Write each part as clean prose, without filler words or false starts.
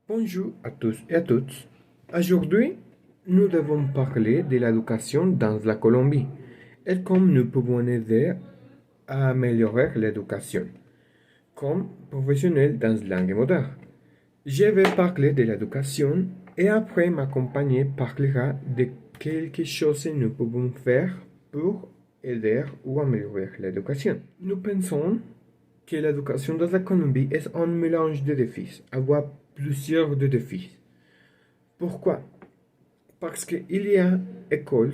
Bonjour à tous et à toutes. Aujourd'hui, nous devons parler de l'éducation dans la Colombie et comment nous pouvons aider à améliorer l'éducation comme professionnel dans la langue moderne. Je vais parler de l'éducation et après ma compagnie parlera de quelque chose que nous pouvons faire pour aider ou améliorer l'éducation. Nous pensons que l'éducation dans la Colombie est un mélange de défis, avoir plusieurs de défis. Pourquoi? Parce qu'il y a écoles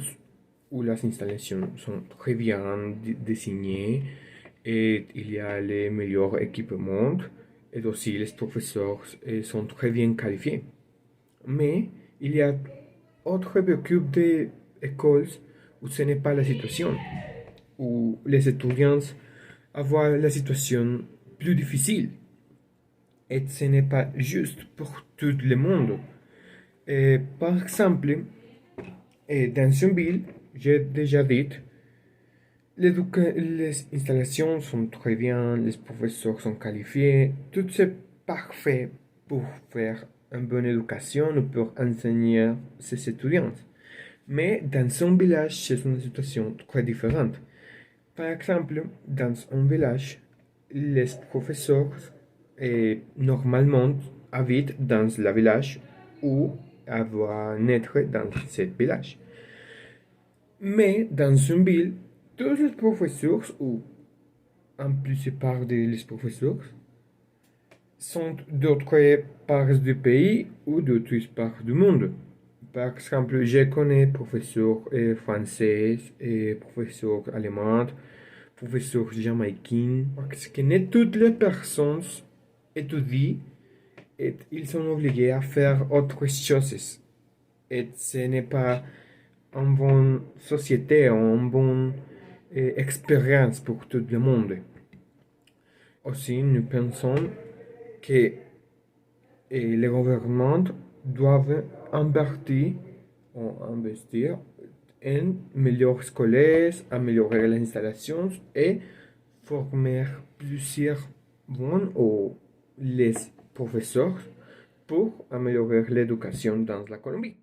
où les installations sont très bien designées et il y a les meilleurs équipements et aussi les professeurs sont très bien qualifiés. Mais il y a autre beaucoup d'écoles où ce n'est pas la situation, où les étudiants avoir la situation plus difficile. Et ce n'est pas juste pour tout le monde. Par exemple, dans une ville, j'ai déjà dit, les installations sont très bien, les professeurs sont qualifiés, tout c'est parfait pour faire une bonne éducation ou pour enseigner ses étudiants. Mais dans un village, c'est une situation très différente. Par exemple, dans un village, les professeurs normalement habitent dans le village ou vont naître dans ce village. Mais dans une ville, tous les professeurs, ou en plupart des professeurs, sont d'autres parts du pays ou d'autres parts du monde. Par exemple, je connais professeurs français, professeurs allemands, professeurs jamaïcains, parce que ne toutes les personnes étudient et ils sont obligés à faire autre choses. Et ce n'est pas une bonne société, une bonne expérience pour tout le monde. Aussi, nous pensons que les gouvernements doivent investir en meilleures écoles, améliorer les installations et former plusieurs bons ou les professeurs pour améliorer l'éducation dans la Colombie.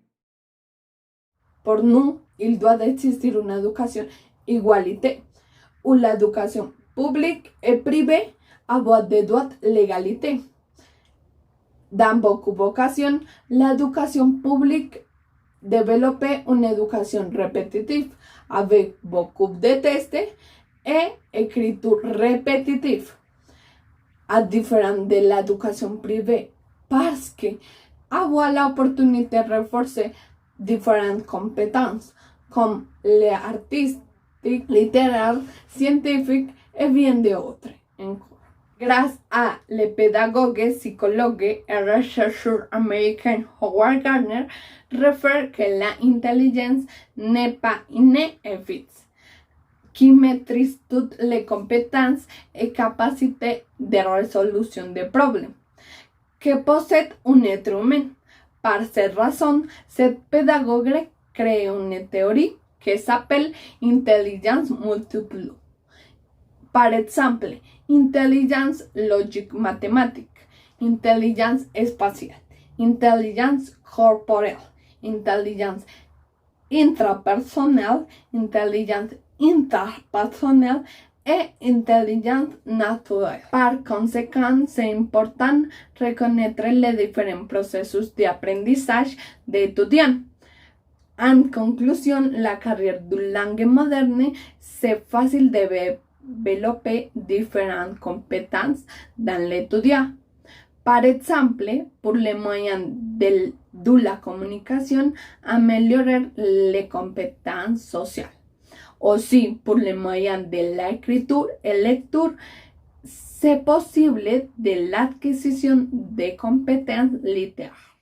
Pour nous, il doit existir une éducation égalité, où l'éducation publique et privée avoir des droits l'égalité. Dans beaucoup d'occasions, l'éducation publique développe une éducation répétitive avec beaucoup de tests et écriture répétitive, à différence de l'éducation privée, parce que avoir l'opportunité de renforcer différentes compétences comme les artistiques, littéraires, scientifiques et bien d'autres. Grâce à les pédagogues, psychologues et chercheurs américains Howard Gardner, réfère que l'intelligence n'est pas innée et fixe, qui maîtrise toutes les compétences et capacités de résolution des problèmes que possède un être humain. Par cette raison, cette pédagogue crée une théorie qui s'appelle intelligence multiple. Par exemple, intelligence logique mathématique, intelligence spatiale, intelligence corporelle, intelligence intrapersonnelle, intelligence interpersonnelle et intelligence naturelle. Par conséquent, c'est important reconnaître les différents processus d'apprentissage des étudiants. En conclusion, la carrière de langue moderne, c'est facile de développer différentes compétences dans l'étudiant. Par exemple, pour les moyens de la communication, améliorer les compétences sociales. Aussi, pour les moyens de l'écriture et lecture, c'est possible de l'acquisition de compétences littéraires.